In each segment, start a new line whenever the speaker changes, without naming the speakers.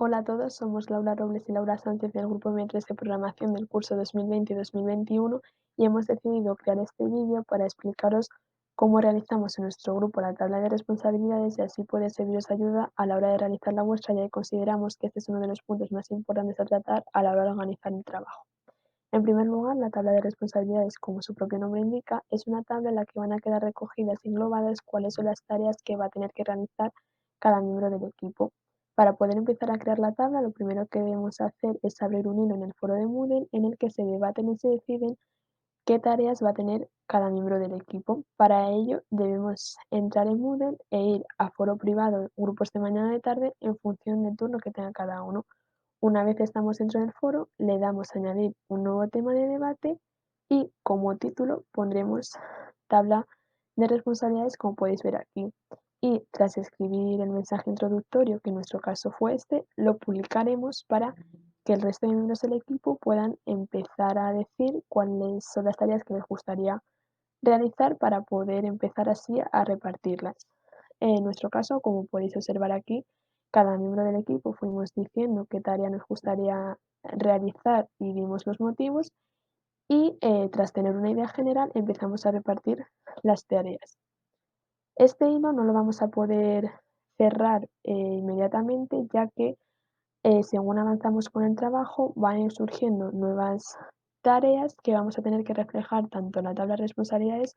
Hola a todos, somos Laura Robles y Laura Sánchez del grupo M3 de programación del curso 2020-2021 y hemos decidido crear este vídeo para explicaros cómo realizamos en nuestro grupo la tabla de responsabilidades y así puede serviros de ayuda a la hora de realizar la vuestra, ya que consideramos que este es uno de los puntos más importantes a tratar a la hora de organizar el trabajo. En primer lugar, la tabla de responsabilidades, como su propio nombre indica, es una tabla en la que van a quedar recogidas y englobadas cuáles son las tareas que va a tener que realizar cada miembro del equipo. Para poder empezar a crear la tabla, lo primero que debemos hacer es abrir un hilo en el foro de Moodle en el que se debaten y se deciden qué tareas va a tener cada miembro del equipo. Para ello, debemos entrar en Moodle e ir a foro privado, grupos de mañana o de tarde, en función del turno que tenga cada uno. Una vez estamos dentro del foro, le damos a añadir un nuevo tema de debate y como título pondremos tabla de responsabilidades, como podéis ver aquí. Y tras escribir el mensaje introductorio, que en nuestro caso fue este, lo publicaremos para que el resto de miembros del equipo puedan empezar a decir cuáles son las tareas que les gustaría realizar para poder empezar así a repartirlas. En nuestro caso, como podéis observar aquí, cada miembro del equipo fuimos diciendo qué tarea nos gustaría realizar y dimos los motivos y tras tener una idea general empezamos a repartir las tareas. Este hilo no lo vamos a poder cerrar inmediatamente, ya que según avanzamos con el trabajo van a ir surgiendo nuevas tareas que vamos a tener que reflejar tanto en la tabla de responsabilidades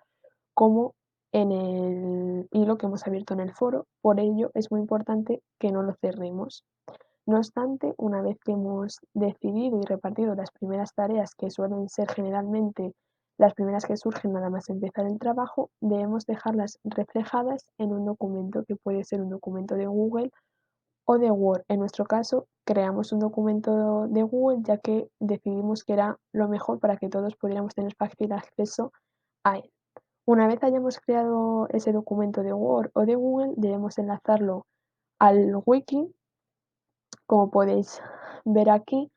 como en el hilo que hemos abierto en el foro. Por ello es muy importante que no lo cerremos. No obstante, una vez que hemos decidido y repartido las primeras tareas, que suelen ser generalmente las primeras que surgen nada más empezar el trabajo, debemos dejarlas reflejadas en un documento que puede ser un documento de Google o de Word. En nuestro caso, creamos un documento de Google ya que decidimos que era lo mejor para que todos pudiéramos tener fácil acceso a él. Una vez hayamos creado ese documento de Word o de Google, debemos enlazarlo al wiki, como podéis ver aquí,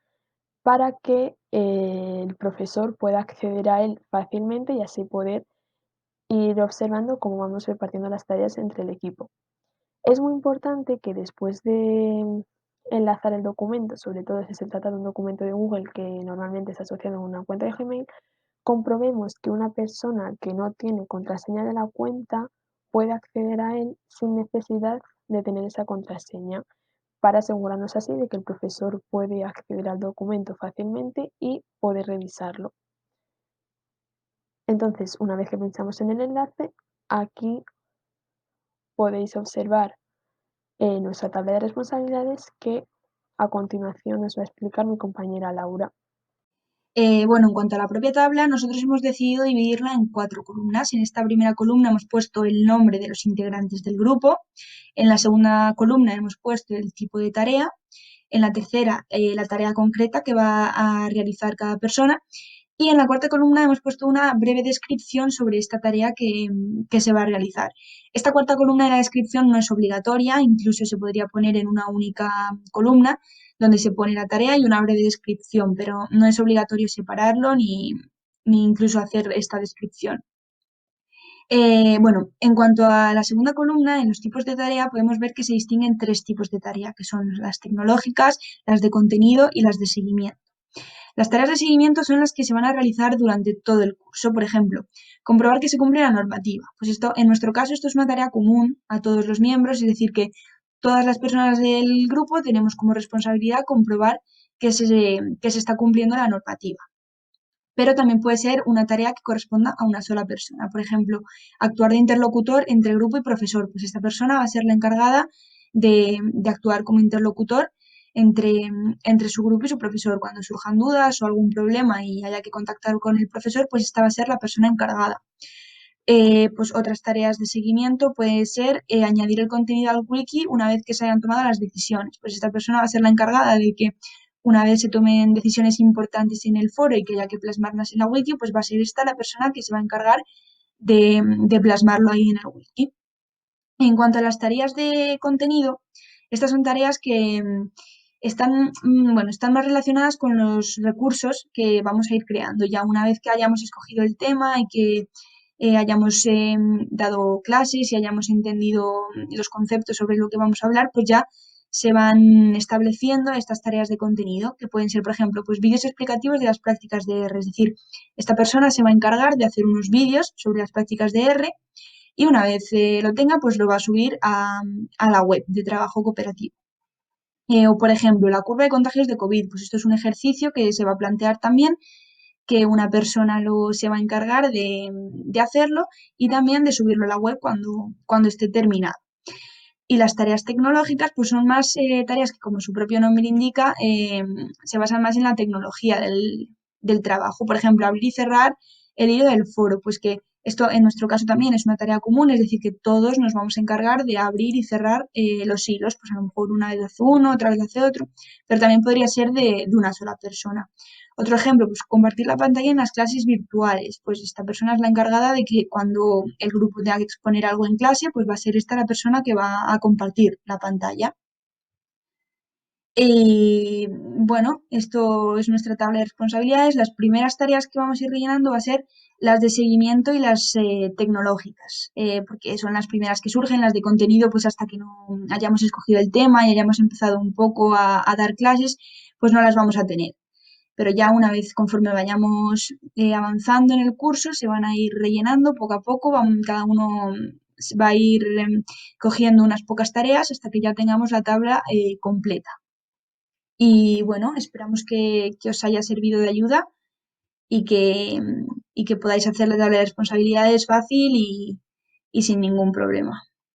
para que el profesor pueda acceder a él fácilmente y así poder ir observando cómo vamos repartiendo las tareas entre el equipo. Es muy importante que después de enlazar el documento, sobre todo si se trata de un documento de Google que normalmente está asociado a una cuenta de Gmail, comprobemos que una persona que no tiene contraseña de la cuenta puede acceder a él sin necesidad de tener esa contraseña, para asegurarnos así de que el profesor puede acceder al documento fácilmente y poder revisarlo. Entonces, una vez que pinchamos en el enlace, aquí podéis observar nuestra tabla de responsabilidades que a continuación os va a explicar mi compañera Laura.
Bueno, en cuanto a la propia tabla, nosotros hemos decidido dividirla en 4 columnas. En esta primera columna hemos puesto el nombre de los integrantes del grupo. En la segunda columna hemos puesto el tipo de tarea. En la tercera, la tarea concreta que va a realizar cada persona. Y en la cuarta columna hemos puesto una breve descripción sobre esta tarea que se va a realizar. Esta cuarta columna de la descripción no es obligatoria, incluso se podría poner en una única columna donde se pone la tarea y una breve descripción, pero no es obligatorio separarlo ni incluso hacer esta descripción. Bueno, en cuanto a la segunda columna, en los tipos de tarea podemos ver que se distinguen 3 tipos de tarea, que son las tecnológicas, las de contenido y las de seguimiento. Las tareas de seguimiento son las que se van a realizar durante todo el curso. Por ejemplo, comprobar que se cumple la normativa. Pues esto, en nuestro caso, esto es una tarea común a todos los miembros, es decir, que todas las personas del grupo tenemos como responsabilidad comprobar que se está cumpliendo la normativa. Pero también puede ser una tarea que corresponda a una sola persona. Por ejemplo, actuar de interlocutor entre grupo y profesor. Pues esta persona va a ser la encargada de actuar como interlocutor entre su grupo y su profesor. Cuando surjan dudas o algún problema y haya que contactar con el profesor, pues esta va a ser la persona encargada. Pues otras tareas de seguimiento puede ser añadir el contenido al wiki una vez que se hayan tomado las decisiones. Pues esta persona va a ser la encargada de que una vez se tomen decisiones importantes en el foro y que haya que plasmarlas en la wiki, pues va a ser esta la persona que se va a encargar de plasmarlo ahí en el wiki. En cuanto a las tareas de contenido, estas son tareas que están más relacionadas con los recursos que vamos a ir creando. Ya una vez que hayamos escogido el tema y que hayamos dado clases y hayamos entendido los conceptos sobre lo que vamos a hablar, pues ya se van estableciendo estas tareas de contenido, que pueden ser, por ejemplo, pues vídeos explicativos de las prácticas de R. Es decir, esta persona se va a encargar de hacer unos vídeos sobre las prácticas de R y una vez lo tenga, pues lo va a subir a la web de trabajo cooperativo. O, por ejemplo, la curva de contagios de COVID, pues esto es un ejercicio que se va a plantear también, que una persona se va a encargar de hacerlo y también de subirlo a la web cuando esté terminado. Y las tareas tecnológicas, pues son más tareas que, como su propio nombre indica, se basan más en la tecnología del trabajo. Por ejemplo, abrir y cerrar el hilo del foro, pues que esto en nuestro caso también es una tarea común, es decir, que todos nos vamos a encargar de abrir y cerrar los hilos, pues a lo mejor una vez hace uno, otra vez hace otro, pero también podría ser de una sola persona. Otro ejemplo, pues compartir la pantalla en las clases virtuales. Pues esta persona es la encargada de que cuando el grupo tenga que exponer algo en clase, pues va a ser esta la persona que va a compartir la pantalla. Y bueno, esto es nuestra tabla de responsabilidades. Las primeras tareas que vamos a ir rellenando va a ser las de seguimiento y las tecnológicas, porque son las primeras que surgen, las de contenido, pues hasta que no hayamos escogido el tema y hayamos empezado un poco a dar clases, pues no las vamos a tener, pero ya una vez conforme vayamos avanzando en el curso, se van a ir rellenando poco a poco, cada uno va a ir cogiendo unas pocas tareas hasta que ya tengamos la tabla completa. Y bueno, esperamos que os haya servido de ayuda y que podáis hacer la tabla de responsabilidades fácil y sin ningún problema.